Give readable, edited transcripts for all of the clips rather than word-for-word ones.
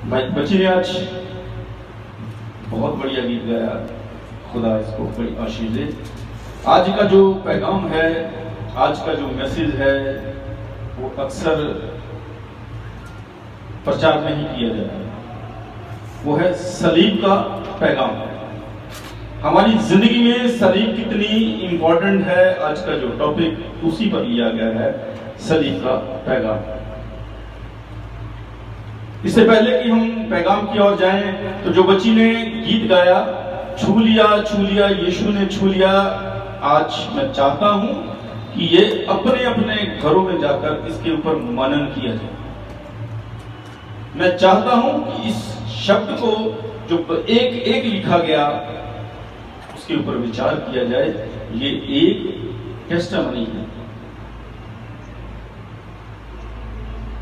बच्ची ने आज बहुत बढ़िया गीत गाया, खुदा इसको बड़ी आशीष दे। आज का जो पैगाम है, आज का जो मैसेज है, वो अक्सर प्रचार नहीं किया जाता, वो है सलीब का पैगाम। हमारी जिंदगी में सलीब कितनी इंपॉर्टेंट है, आज का जो टॉपिक उसी पर लिया गया है, सलीब का पैगाम। इससे पहले कि हम पैगाम की ओर जाएं, तो जो बच्ची ने गीत गाया, छू लिया यीशु ने छू लिया, आज मैं चाहता हूं कि ये अपने अपने घरों में जाकर इसके ऊपर मनन किया जाए। मैं चाहता हूं कि इस शब्द को जो एक एक लिखा गया उसके ऊपर विचार किया जाए। ये एक टेस्टामनी है,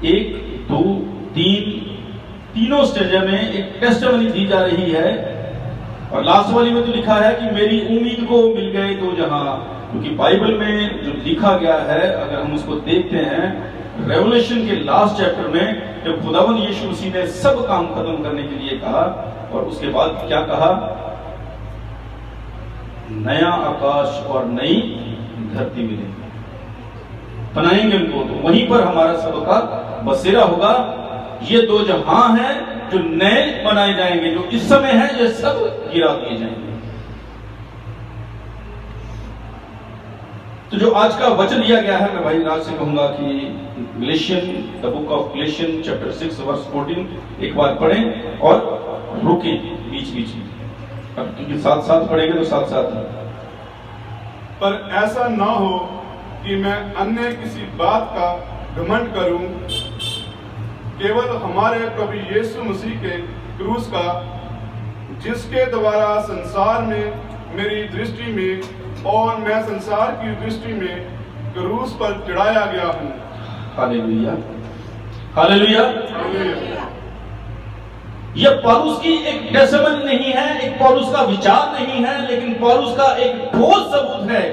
1, 2, 3 तीनों स्टेज में एक टेस्टामनी दी जा रही है। और लास्ट वाली में तो लिखा है कि मेरी उम्मीद को मिल गए दो जहां, क्योंकि बाइबल में जो लिखा गया है, अगर हम उसको देखते हैं रेवलेशन के लास्ट चैप्टर में, जब खुदावंद यीशु मसीह ने सब काम खत्म करने के लिए कहा और उसके बाद क्या कहा, नया आकाश और नई धरती मिलेगी, बनाएंगे उनको, तो वहीं पर हमारा सबका बसेरा होगा। ये दो जहां हैं जो नए बनाए जाएंगे, जो इस समय है ये सब गिरा दिए जाएंगे। तो जो आज का वचन लिया गया है, मैं भाई राज से कहूंगा कि Galatian, the book of Galatian chapter 6 verse 14 एक बार पढ़ें और रुके बीच बीच में, क्योंकि साथ साथ पढ़ेंगे तो साथ साथ। पर ऐसा ना हो कि मैं अन्य किसी बात का घमंड करूं, केवल हमारे प्रभु यीशु मसीह के क्रूस का, जिसके द्वारा संसार में मेरी दृष्टि में और मैं संसार की दृष्टि में क्रूस पर चढ़ाया गया हूं। Hallelujah, hallelujah. यह पौलुस की एक टेस्टामनी नहीं है, एक पौलुस का विचार नहीं है, लेकिन पौलुस का एक ठोस सबूत है।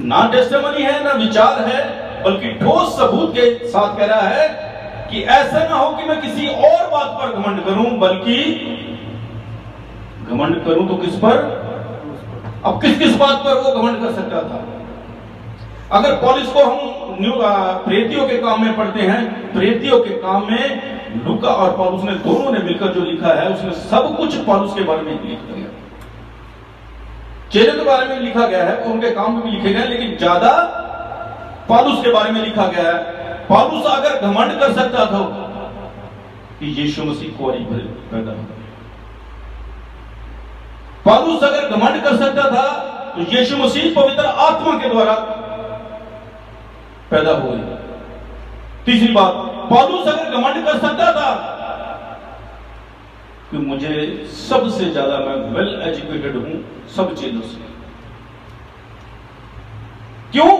ना टेस्टामनी है ना विचार है, बल्कि ठोस सबूत के साथ कह रहा है कि ऐसा ना हो कि मैं किसी और बात पर घमंड करूं, बल्कि घमंड करूं तो किस पर? अब किस किस बात पर वो घमंड कर सकता था? अगर पौलुस को हम प्रेरितों के काम में पढ़ते हैं, प्रेरितों के काम में लूका और पौलुस ने दोनों ने मिलकर जो लिखा है, उसमें सब कुछ पौलुस के बारे में लिखा गया। चेले के बारे में लिखा गया है, उनके काम में भी लिखे गए, लेकिन ज्यादा पौलुस के बारे में लिखा गया है। पौलुस अगर घमंड कर सकता था कि यीशु मसीह कुंवारी पैदा हो, पौलुस अगर घमंड कर सकता था तो यीशु मसीह पवित्र आत्मा के द्वारा पैदा हुए। तीसरी बात, पौलुस अगर घमंड कर सकता था कि मुझे सबसे ज्यादा, मैं वेल एजुकेटेड हूं सब चीजों से। क्यों?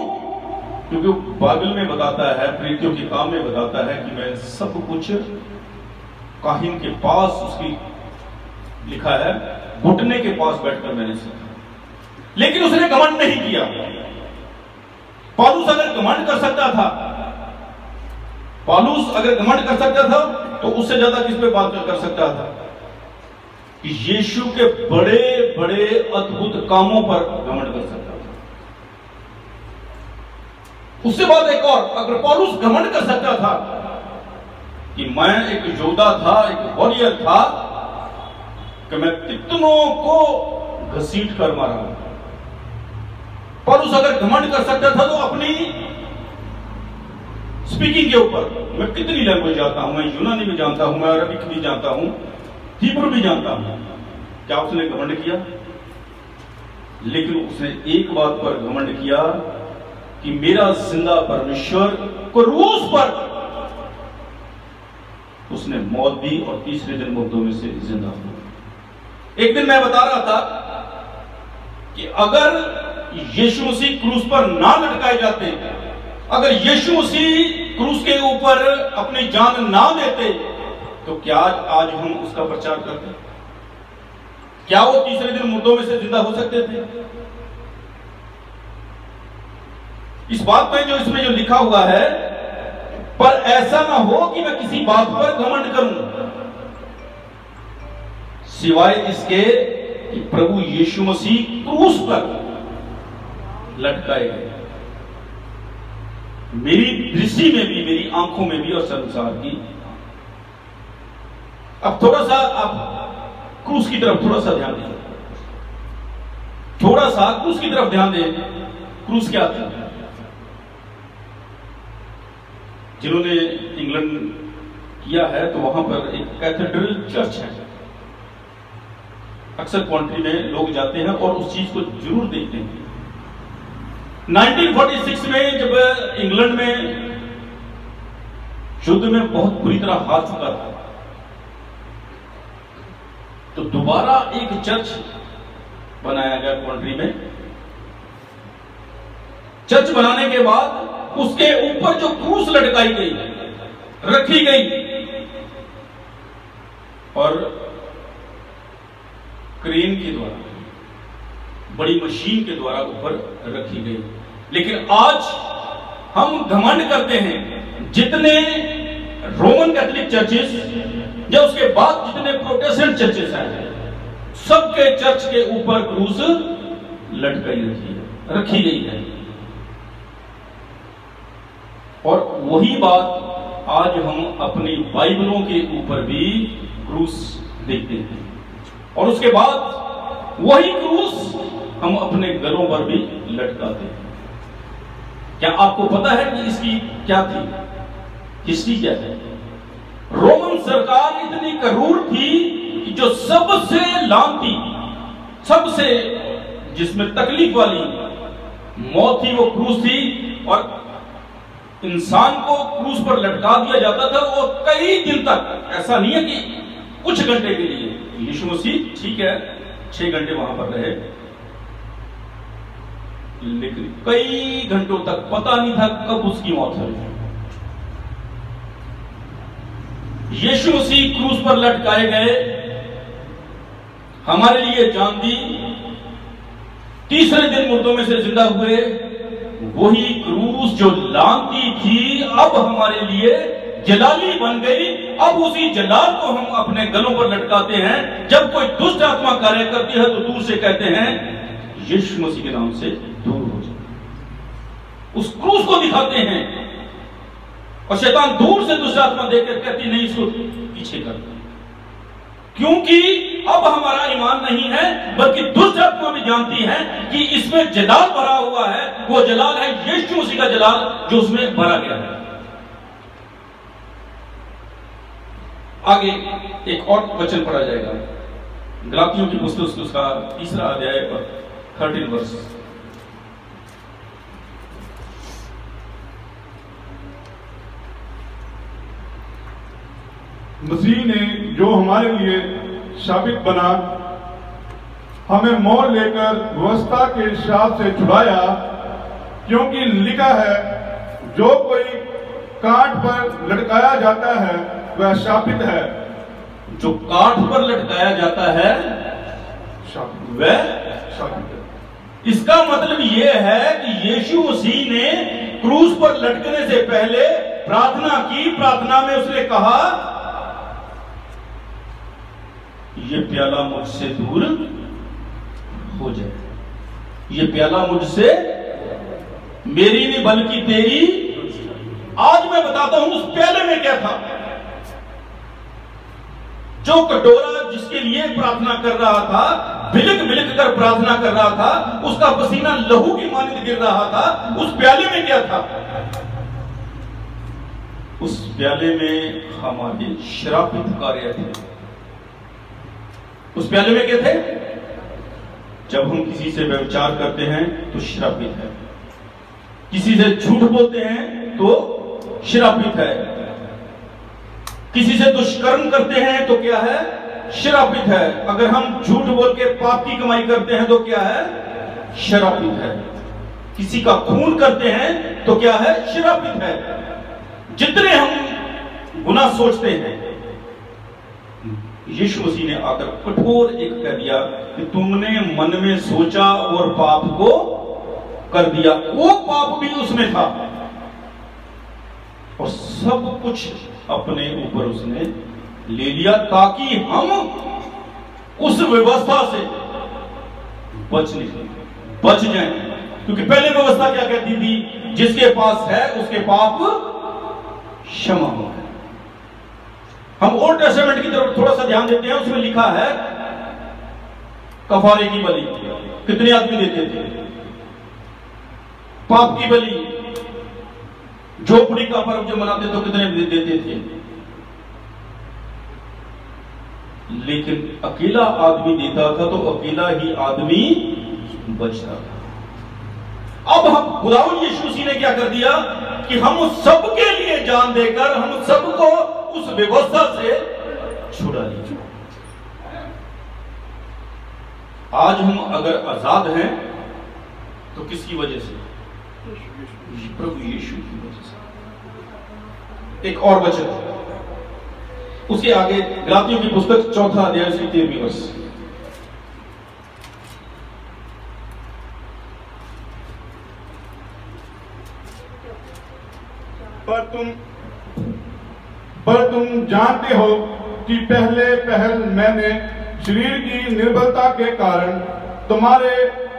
क्योंकि बाइबल में बताता है, प्रेरितों के काम में बताता है कि मैं सब कुछ काहिन के पास, उसकी लिखा है घुटने के पास बैठकर मैंने सीखा। लेकिन उसने घमंड नहीं किया। पौलुस अगर घमंड कर सकता था, पौलुस अगर घमंड कर सकता था तो उससे ज्यादा किस पे बात कर सकता था कि यीशु के बड़े बड़े अद्भुत कामों पर घमंड कर सकता था। उससे बाद एक और, अगर पौलुस घमंड कर सकता था कि मैं एक योद्धा था, एक वॉरियर था, कि मैं कितनों को घसीट कर मारा हूं। पौलुस अगर घमंड कर सकता था तो अपनी स्पीकिंग के ऊपर, मैं कितनी लैंग्वेज जानता हूं, मैं यूनानी भी जानता हूं, मैं अरबिक भी जानता हूं, हिब्रू भी जानता हूं। क्या उसने घमंड किया? लेकिन उसने एक बात पर घमंड किया कि मेरा जिंदा परमेश्वर क्रूस पर उसने मौत दी और तीसरे दिन मुर्दों में से जिंदा हुआ। एक दिन मैं बता रहा था कि अगर यीशु मसीह क्रूस पर ना लटकाए जाते, अगर यीशु मसीह क्रूस के ऊपर अपनी जान ना देते, तो क्या आज हम उसका प्रचार करते? क्या वो तीसरे दिन मुर्दों में से जिंदा हो सकते थे? इस बात में जो इसमें जो लिखा हुआ है, पर ऐसा ना हो कि मैं किसी बात पर घमंड करूं, सिवाय इसके कि प्रभु यीशु मसीह क्रूस पर लटकाए गए। मेरी दृष्टि में भी, मेरी आंखों में भी और संसार की। अब थोड़ा सा आप क्रूस की तरफ थोड़ा सा ध्यान दें, थोड़ा सा क्रूस की तरफ ध्यान दें। क्रूस क्या था? जिन्होंने इंग्लैंड किया है तो वहां पर एक कैथेड्रल चर्च है, अक्सर कंट्री में लोग जाते हैं और उस चीज को जरूर देखते हैं। 1946 में जब इंग्लैंड में युद्ध में बहुत बुरी तरह हार चुका था, तो दोबारा एक चर्च बनाया गया कंट्री में। चर्च बनाने के बाद उसके ऊपर जो क्रूस लटकाई गई, रखी गई और क्रेन के द्वारा, बड़ी मशीन के द्वारा ऊपर रखी गई। लेकिन आज हम घमंड करते हैं, जितने रोमन कैथोलिक चर्चेस या उसके बाद जितने प्रोटेस्टेंट चर्चेस हैं, सबके चर्च के ऊपर क्रूस लटकाई रखी गई है। और वही बात आज हम अपनी बाइबलों के ऊपर भी क्रूस देखते हैं, और उसके बाद वही क्रूस हम अपने गलों पर भी लटकाते हैं। क्या आपको पता है कि इसकी क्या थी, हिस्ट्री क्या है? रोमन सरकार इतनी करूर थी कि जो सबसे लानती, सबसे जिसमें तकलीफ वाली मौत थी वो क्रूस थी, और इंसान को क्रूस पर लटका दिया जाता था और कई दिन तक। ऐसा नहीं है कि कुछ घंटे के लिए, यीशु मसीह ठीक है 6 घंटे वहां पर रहे, लेकिन कई घंटों तक पता नहीं था कब उसकी मौत हुई। यीशु मसीह क्रूस पर लटकाए गए, हमारे लिए जान दी, तीसरे दिन मुर्दों में से जिंदा हुए। वही क्रूस जो लानती थी अब हमारे लिए जलाली बन गई। अब उसी जलाल को हम अपने गलों पर लटकाते हैं। जब कोई दुष्ट आत्मा कार्य करती है तो दूर से कहते हैं यीशु मसीह के नाम से दूर हो जाए, उस क्रूस को दिखाते हैं। और शैतान दूर से दुष्ट आत्मा देखकर कहती नहीं, इसको पीछे कर, क्योंकि अब हमारा ईमान नहीं है, बल्कि दुष्ट आत्मा भी जानती है कि इसमें जलाल भरा हुआ है। वो जलाल है यीशु मसीह का जलाल जो उसमें भरा गया है। आगे एक और वचन पढ़ा जाएगा, गलातियों की पुस्तक उसका 3 अध्याय पर 13 वर्ष। मसीह ने जो हमारे लिए शापित बना, हमें मोल लेकर व्यवस्था के शाप से छुड़ाया, क्योंकि लिखा है जो कोई काठ पर लटकाया जाता है वह शापित है। जो काठ पर लटकाया जाता है वह शापित है। इसका मतलब यह है कि यीशु मसीह ने क्रूस पर लटकने से पहले प्रार्थना की। प्रार्थना में उसने कहा ये प्याला मुझसे दूर हो जाए, ये प्याला मुझसे, मेरी नहीं बल्कि तेरी। आज मैं बताता हूं उस प्याले में क्या था। जो कटोरा जिसके लिए प्रार्थना कर रहा था, बिलक बिलक कर प्रार्थना कर रहा था, उसका पसीना लहू की मानिंद गिर रहा था, उस प्याले में क्या था? उस प्याले में हमारे श्रापित कार्य थे। उस प्याले में क्या थे? जब हम किसी से व्यभिचार करते हैं तो श्रापित है, किसी से झूठ बोलते हैं तो श्रापित है, किसी से दुष्कर्म करते हैं तो क्या है? श्रापित है। अगर हम झूठ बोल के पाप की कमाई करते हैं तो क्या है? श्रापित है। किसी का खून करते हैं तो क्या है? श्रापित है। जितने हम गुनाह सोचते हैं, यीशु मसीह ने आकर कठोर एक कह दिया कि तुमने मन में सोचा और पाप को कर दिया। वो पाप भी उसमें था और सब कुछ अपने ऊपर उसने ले लिया ताकि हम उस व्यवस्था से बच जाएं। क्योंकि पहले व्यवस्था क्या कहती थी, जिसके पास है उसके पाप क्षमा हो गए। हम ओल्ड टेस्टामेंट की तरफ थोड़ा सा ध्यान देते हैं, उसमें लिखा है कफारे की बलि कितने आदमी देते थे, पाप की बलि झोपड़ी का पर्व जो मनाते तो कितने देते थे, लेकिन अकेला आदमी देता था तो अकेला ही आदमी बचता था। अब हम खुदावंद यीशु मसीह ने क्या कर दिया कि हम उस सबके लिए जान देकर हम सबको उस व्यवस्था से छुड़ा लिया। आज हम अगर आजाद हैं तो किसकी वजह से? प्रभु यीशु की वजह से। एक और वचन उसके आगे, गलातियों की पुस्तक 4 अध्याय उसकी 13वीं वर्ष। पर तुम जानते हो कि पहल मैंने शरीर की निर्बलता के कारण तुम्हारे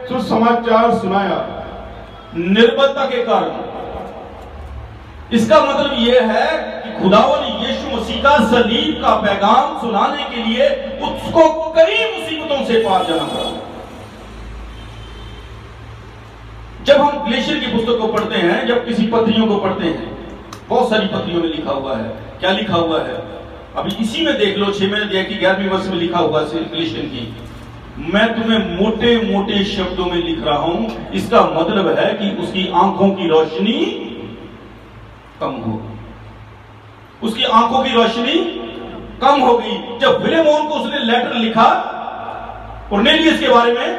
सुसमाचार सुनाया। निर्बलता के कारण, इसका मतलब यह है कि खुदावंद यीशु मसीह का सलीब का पैगाम सुनाने के लिए उसको कई मुसीबतों से पार जाना पड़ा। जब हम गलेशियर की पुस्तक को पढ़ते हैं, जब किसी पत्रियों को पढ़ते हैं, बहुत सारी पत्रियों में लिखा हुआ है, क्या लिखा हुआ है अभी इसी में देख लो, 6वें अध्याय की 11वीं वर्ष में लिखा हुआ है गलेशियर की, मैं तुम्हें मोटे मोटे शब्दों में लिख रहा हूं। इसका मतलब है कि उसकी आंखों की रोशनी कम हो गई, उसकी आंखों की रोशनी कम हो गई। जब फिलेमोन को उसने लेटर लिखा कुरनेलियस के बारे में,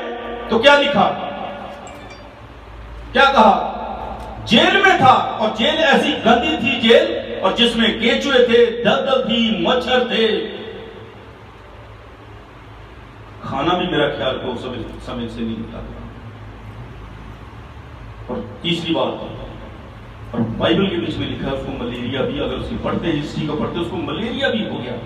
तो क्या लिखा, क्या कहा? जेल में था, और जेल ऐसी गंदी थी जेल, और जिसमें केचुए थे, दलदल थी, मच्छर थे, खाना भी मेरा ख्याल को समय से नहीं मिलता। और तीसरी बात, और बाइबल के बीच में लिखा है उसको मलेरिया भी, अगर उसकी पढ़ते हैं, हिस्ट्री को पढ़ते, उसको मलेरिया भी हो गया।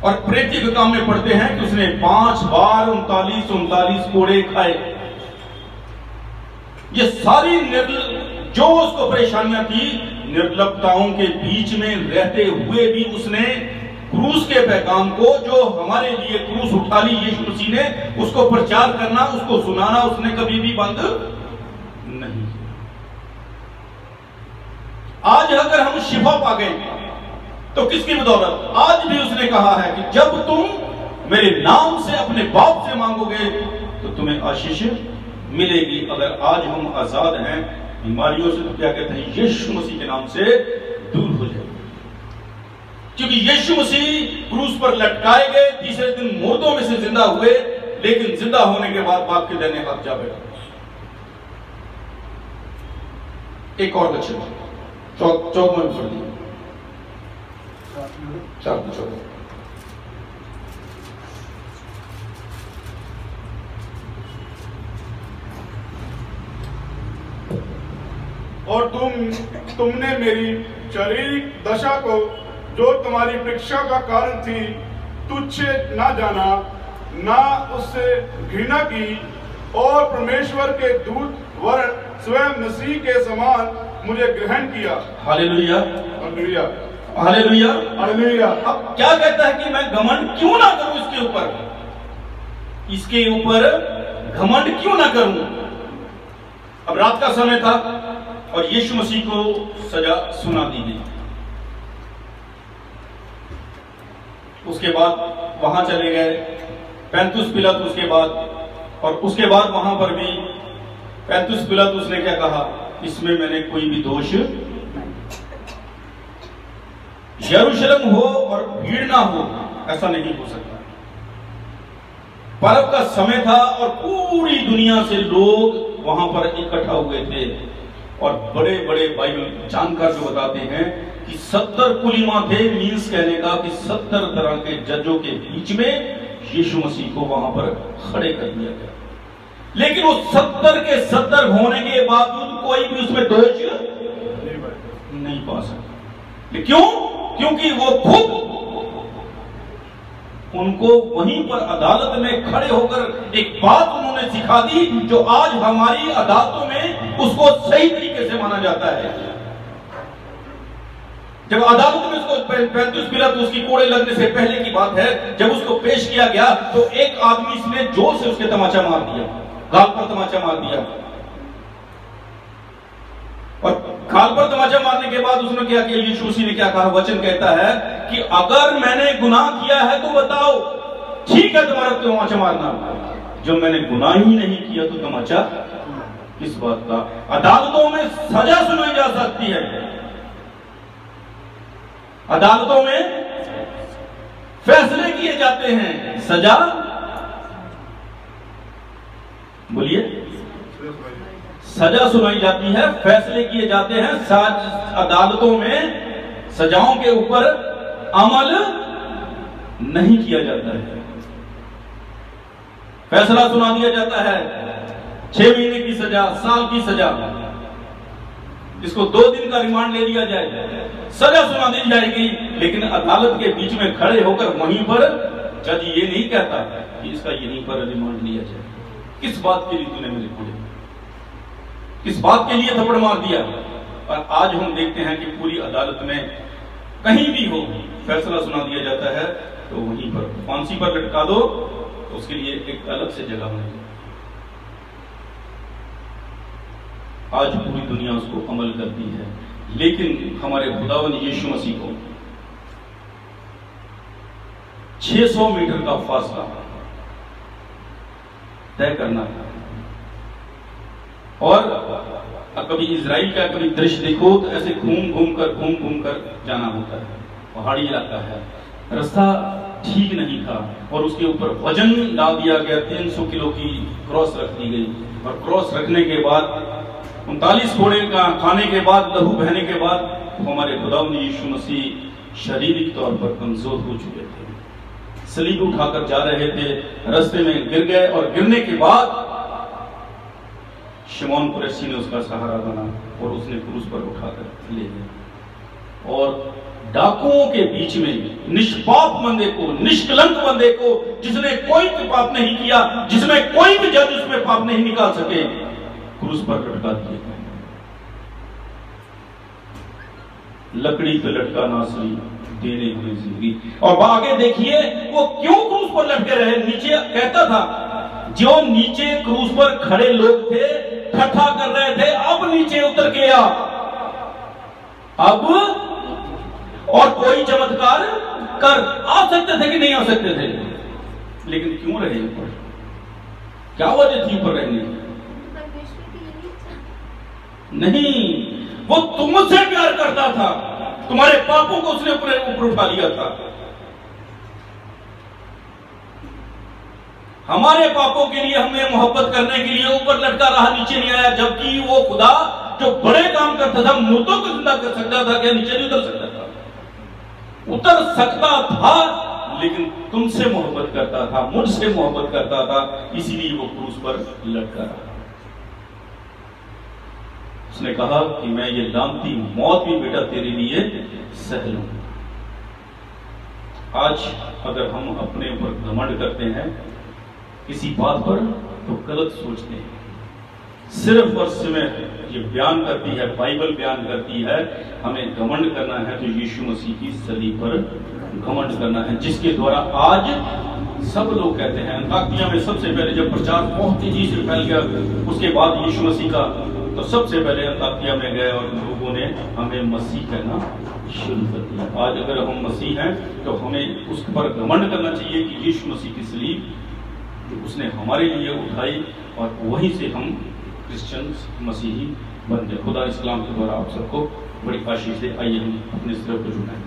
और प्रेत्य के काम में पढ़ते हैं कि उसने 5 बार 39 कोड़े खाए। ये सारी जो उसको परेशानियां थी, निर्लपताओं के बीच में रहते हुए भी उसने क्रूस के पैगाम को, जो हमारे लिए क्रूस उठा ली यीशु मसीह ने, उसको प्रचार करना, उसको सुनाना उसने कभी भी बंद नहीं किया। आज अगर हम शिफा पा गए तो किसकी बदौलत? आज भी उसने कहा है कि जब तुम मेरे नाम से अपने बाप से मांगोगे तो तुम्हें आशीष मिलेगी। अगर आज हम आजाद हैं बीमारियों से, तो क्या कहते हैं? यीशु मसीह के नाम से दूर हो जाए, क्योंकि यीशु मसीह क्रूस पर लटकाए गए, तीसरे दिन मुर्दों में से जिंदा हुए, लेकिन जिंदा होने के बाद बाप के दाहिने हाथ जा बैठे। एक और बच्चे चौक में पढ़ दिया, 4 और तुमने मेरी शारीरिक दशा को, जो तुम्हारी परीक्षा का कारण थी, तुच्छ ना जाना, ना उससे घृणा की, और परमेश्वर के दूत वर्ण स्वयं मसीह के समान मुझे ग्रहण किया। Hallelujah, hallelujah, hallelujah, hallelujah. अब क्या कहता है कि मैं घमंड क्यों ना करूं इसके ऊपर घमंड क्यों ना करूं? अब रात का समय था और यीशु मसीह को सजा सुना दी गई। उसके बाद वहां चले गए पैंतुस पिलातुस के बाद, और उसके बाद वहां पर भी पैंतुस पिलातुस ने क्या कहा? इसमें मैंने कोई भी दोष, यरूशलेम हो और भीड़ ना हो, ऐसा नहीं हो सकता। पर्व का समय था और पूरी दुनिया से लोग वहां पर इकट्ठा हुए थे, और बड़े बड़े बाइबल जानकार जो बताते हैं कि 70 कुलीमा थे, मीन्स कहने का कि 70 तरह के जजों के बीच में यीशु मसीह को वहां पर खड़े कर दिया गया। लेकिन वो 70 के 70 होने के बावजूद कोई भी उसमें दोष नहीं पा सकते। क्यों? क्योंकि वो खुद उनको वहीं पर अदालत में खड़े होकर एक बात उन्होंने सिखा दी जो आज हमारी अदालतों में उसको सही तरीके से माना जाता है। जब अदालत में उसको 35 पीलर, तो उसकी कोड़े लगने से पहले की बात है, जब उसको पेश किया गया तो एक आदमी इसने जोर से उसके तमाचा मार दिया, गाल पर तमाचा मार दिया। और गाल पर तमाचा मारने के बाद उसने क्या किया? यीशु मसीह ने क्या कहा? वचन कहता है कि अगर मैंने गुनाह किया है तो बताओ, ठीक है तुम्हारा तमाचा मारना, जब मैंने गुनाह ही नहीं किया तो तमाचा किस बात का? अदालतों में सजा सुनाई जा सकती है, अदालतों में फैसले किए जाते हैं, सजा, बोलिए, सजा सुनाई जाती है, फैसले किए जाते हैं। अदालतों में सजाओं के ऊपर अमल नहीं किया जाता है, फैसला सुना दिया जाता है 6 महीने की सजा, साल की सजा, इसको 2 दिन का रिमांड ले लिया जाए, सजा सुना दी जाएगी। लेकिन अदालत के बीच में खड़े होकर वहीं पर जज ये नहीं कहता कि इसका यहीं पर रिमांड लिया जाए। किस बात के लिए तूने मेरे को, किस बात के लिए थप्पड़ मार दिया? और आज हम देखते हैं कि पूरी अदालत में कहीं भी हो फैसला सुना दिया जाता है तो वहीं पर फांसी पर लटका दो, तो उसके लिए एक अलग से जगह बनेगी। आज पूरी दुनिया उसको अमल करती है, लेकिन हमारे खुदावन यीशु मसीह को 600 मीटर का फासला तय करना था। और कभी इजराइल का कभी दृश्य देखो तो ऐसे घूम घूम कर जाना होता है, पहाड़ी इलाका है, रास्ता ठीक नहीं था और उसके ऊपर वजन डाल दिया गया, 300 किलो की क्रॉस रख दी गई। और क्रॉस रखने के बाद 39 घोड़े का खाने के बाद, लहू बहने के बाद हमारे खुदावंद यीशु मसीह शारीरिक तौर पर कमजोर हो चुके थे, सलीब उठाकर जा रहे थे, रास्ते में गिर गए और गिरने के बाद शिमोन कुरैशी ने उसका सहारा बना और उसने क्रूस पर उठाकर ले गया। और डाकुओं के बीच में निष्पाप बंदे को, निष्कलंक बंदे को, जिसने कोई पाप नहीं किया, जिसमें कोई भी जज उसमें पाप नहीं निकाल सके, क्रूस पर लटका दिए गए। लकड़ी पे लटका नासरी, देने हुए जिंदगी। और आगे देखिए वो क्यों क्रूस पर लटके रहे। नीचे कहता था जो नीचे क्रूस पर खड़े लोग थे ठट्ठा कर रहे थे, अब नीचे उतर गया, अब और कोई चमत्कार कर आ सकते थे कि नहीं आ सकते थे, लेकिन क्यों रहे ऊपर? क्या वजह थी ऊपर रहने की? नहीं, वो तुमसे प्यार करता था, तुम्हारे पापों को उसने ऊपर उठा लिया था। हमारे पापों के लिए, हमें मोहब्बत करने के लिए ऊपर लटका रहा, नीचे नहीं आया। जबकि वो खुदा जो बड़े काम करता था, मुर्दों को जिंदा कर सकता था, क्या नीचे नहीं उतर सकता था? उतर सकता था, लेकिन तुमसे मोहब्बत करता था, मुझसे मोहब्बत करता था, इसीलिए वो क्रूस पर लटका रहा। उसने कहा कि मैं ये लानती मौत भी बेटा तेरे लिए सह लूंगा। आज अगर हम अपने ऊपर घमंड करते हैं किसी बात पर, तो गलत सोचते हैं। सिर्फ और सिर्फ ये बयान करती है, बाइबल बयान करती है, हमें घमंड करना है तो यीशु मसीह की सलीब पर घमंड करना है, जिसके द्वारा आज सब लोग कहते हैं। अंताकिया में सबसे पहले जब प्रचार बहुत तेजी से फैल गया, उसके बाद यीशु मसीह का, तो सबसे पहले अंताकिया में गए और लोगों ने हमें मसीह कहना शुरू कर दिया। आज अगर हम मसीह हैं तो हमें उस पर घमंड करना चाहिए कि यीशु मसीह की सलीब जो उसने हमारे लिए उठाई, और वहीं से हम क्रिश्चियन मसीही बन गए। खुदा इस्लाम के द्वारा आप सबको बड़ी आशीष दे। आइए हम अपने सिर को झुकाएं।